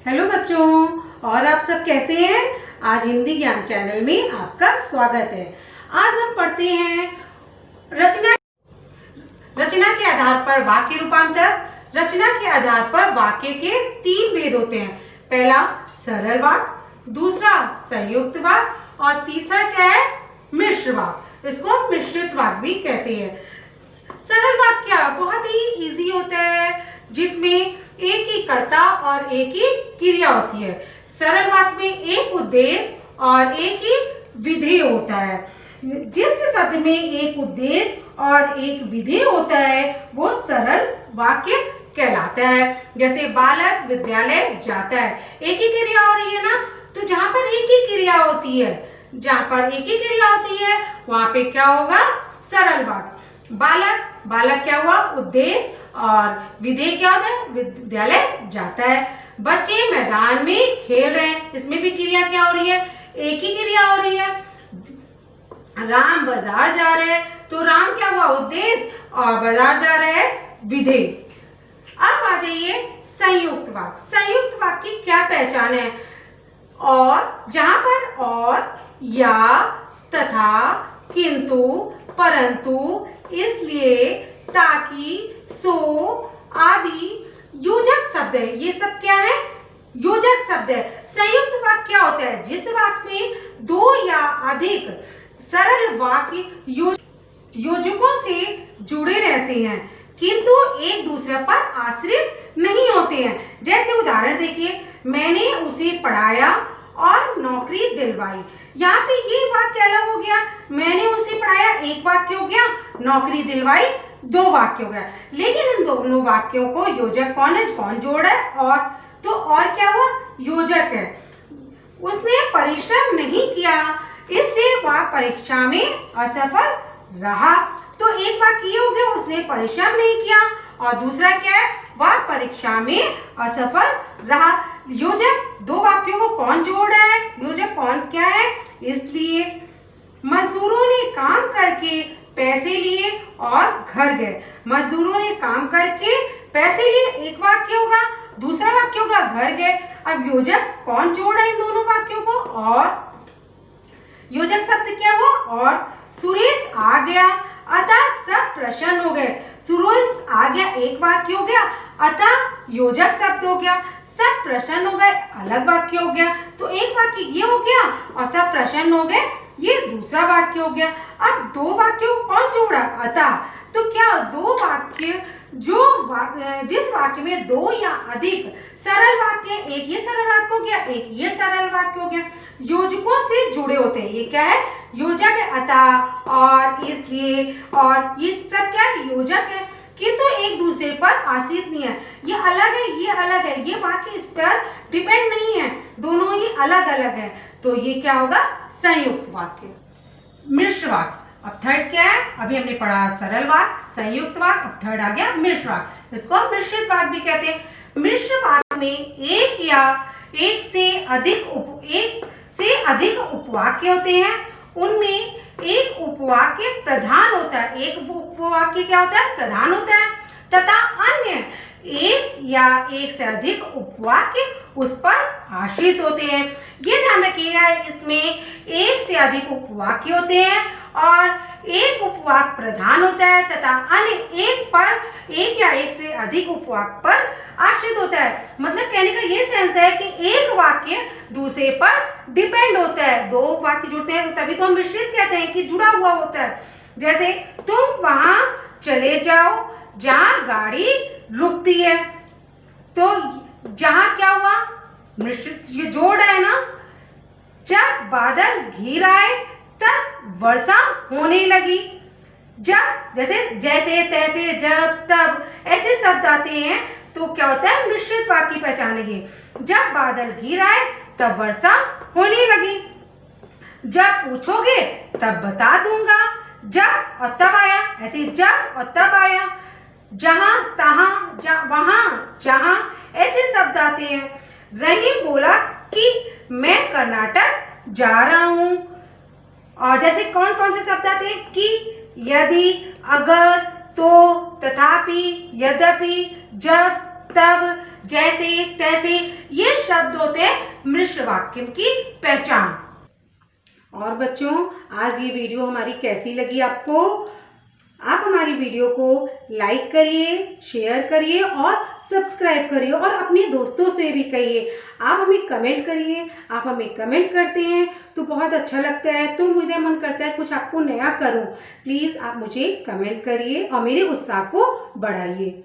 Hello बच्चों, और आप सब कैसे हैं। आज हिंदी ज्ञान चैनल में आपका स्वागत है। आज हम पढ़ते हैं रचना के आधार पर वाक्य रूपांतर। रचना के आधार पर वाक्य के 3 भेद होते हैं। पहला सरल वाक्य, दूसरा संयुक्त वाक्य और तीसरा क्या है, मिश्र वाक्य। इसको मिश्रित वाक्य भी कहते हैं। सरल वाक्य बहुत ही इजी होता है, जिसमें एक ही कर्ता और एक ही क्रिया होती है। सरल वाक्य में एक उद्देश्य और एक ही विधेय होता है। जिस शब्द में एक उद्देश्य और एक विधेय होता है वो सरल वाक्य कहलाता है। जैसे बालक विद्यालय जाता है, एक ही क्रिया हो रही है ना, तो जहाँ पर एक ही क्रिया होती है, जहाँ पर एक ही क्रिया होती है वहाँ पे क्या होगा, सरल वाक्य। बालक क्या हुआ, उद्देश्य, और विधेय क्या होता है, विद्यालय जाता है। बच्चे मैदान में खेल रहे हैं, इसमें भी क्रिया क्या हो रही है, एक ही क्रिया हो रही है। राम बाजार जा रहे हैं, तो राम क्या हुआ, उद्देश्य, और बाजार जा रहे हैं विधेय। अब आ जाइए संयुक्त वाक्य। संयुक्त वाक्य की क्या पहचान है, और जहां पर और, या, तथा, किंतु, परंतु, इसलिए, ताकि, सो आदि योजक शब्द है। ये सब क्या है, योजक शब्द है। संयुक्त वाक्य क्या होता है, जिस वाक्य में 2 या अधिक सरल वाक्य योजकों से जुड़े रहते हैं किंतु एक दूसरे पर आश्रित नहीं होते हैं। जैसे उदाहरण देखिए, मैंने उसे पढ़ाया और नौकरी दिलवाई। यहाँ पे ये वाक्य अलग हो गया, मैंने उसे पढ़ाया एक वाक्य हो गया, नौकरी दिलवाई 2 वाक्य हो गया। लेकिन इन दोनों वाक्यों को योजक कौन है, कौन जोड़ा है, और, तो और क्या हुआ, योजक है। उसने परिश्रम नहीं किया, इसलिए वह परीक्षा में असफल रहा। तो एक वाक्य ये हो गया, उसने परिश्रम नहीं किया, और दूसरा क्या है, वह परीक्षा में असफल रहा। योजक 2 वाक्यों को कौन जोड़ रहा है, योजक कौन क्या है, इसलिए। मजदूरों ने काम करके पैसे लिए और घर गए। मजदूरों ने काम करके पैसे लिए, एक वाक्य होगा, दूसरा वाक्य होगा घर गए। अब योजक कौन जोड़ रहा है इन दोनों वाक्यों को, और। योजक शब्द क्या हुआ, और। सुरेश आ गया, अतः सब प्रसन्न हो गए। सुरेश आ गया एक वाक्य हो गया, अतः योजक शब्द हो गया। सब प्रसन्न हो गए अलग वाक्य हो गया। तो एक वाक्य ये हो गया, और सब प्रसन्न हो गए ये दूसरा वाक्य हो गया। अब 2 वाक्यों को कौन जोड़ा, अतः। तो क्या 2 वाक्य जिस वाक्य में 2 या अधिक सरल वाक्य, एक ये सरल वाक्य हो गया, एक ये सरल वाक्य हो गया, योजकों से जुड़े होते हैं, ये क्या है, योजक है। अतः, और, इसलिए, और, ये सब क्या है, योजक है, किंतु एक दूसरे पर आश्रित नहीं है। ये अलग है, ये अलग है, ये वाक्य इस पर डिपेंड नहीं है, दोनों ही अलग अलग है। तो ये क्या होगा, संयुक्त वाक्य। मिश्र वाक्य। अब थर्ड क्या है, अभी हमने पढ़ा सरल वाक्य, संयुक्त वाक्य, अब थर्ड आ गया मिश्र वाक्य। इसको मिश्रित वाक्य भी कहते हैं। मिश्र वाक्य में एक या एक से अधिक उपवाक्य होते हैं। उनमें एक उपवाक्य प्रधान होता है, एक उपवाक्य क्या होता है, प्रधान होता है, तथा अन्य एक या एक से अधिक उपवाक्य उस पर आश्रित होते हैं। ये ध्यान रखिएगा, इसमें एक से अधिक उपवाक्य होते हैं और एक उपवाक्य प्रधान होता है तथा अन्य एक या एक से अधिक उपवाक्य पर आश्रित होता है। मतलब कहने का ये सेंस है कि एक वाक्य दूसरे पर डिपेंड होता है। 2 वाक्य जुड़ते हैं तभी तो हम मिश्रित कहते हैं कि जुड़ा हुआ होता है। जैसे तुम वहां चले जाओ जहां गाड़ी रुकती है, तो जहां क्या हुआ, मिश्रित, ये जोड़ है ना। जब बादल घिर आए तब वर्षा होने लगी। जब, जैसे तैसे, जब, तब, ऐसे शब्द आते हैं तो क्या होता है, मिश्रित वाक्य की पहचान है ये। जब बादल घिर आए तब वर्षा होने लगी। जब पूछोगे तब बता दूंगा। जब और तब आया, ऐसे जब और तब आया। जहां, तहां, वहां, जहां, ऐसे शब्द आते हैं। रहीम बोला कि मैं कर्नाटक जा रहा हूं। और जैसे कौन कौन से शब्द आते हैं, कि, यदि, अगर, तो, तथापि, यद्यपि, जब, तब, जैसे, तैसे, ये शब्द होते हैं मिश्र वाक्य की पहचान। और बच्चों, आज ये वीडियो हमारी कैसी लगी आपको? आप हमारी वीडियो को लाइक करिए, शेयर करिए और सब्सक्राइब करिए और अपने दोस्तों से भी कहिए। आप हमें कमेंट करिए। आप हमें कमेंट करते हैं तो बहुत अच्छा लगता है, तो मुझे मन करता है कुछ आपको नया करूं। प्लीज़ आप मुझे कमेंट करिए और मेरे उत्साह को बढ़ाइए।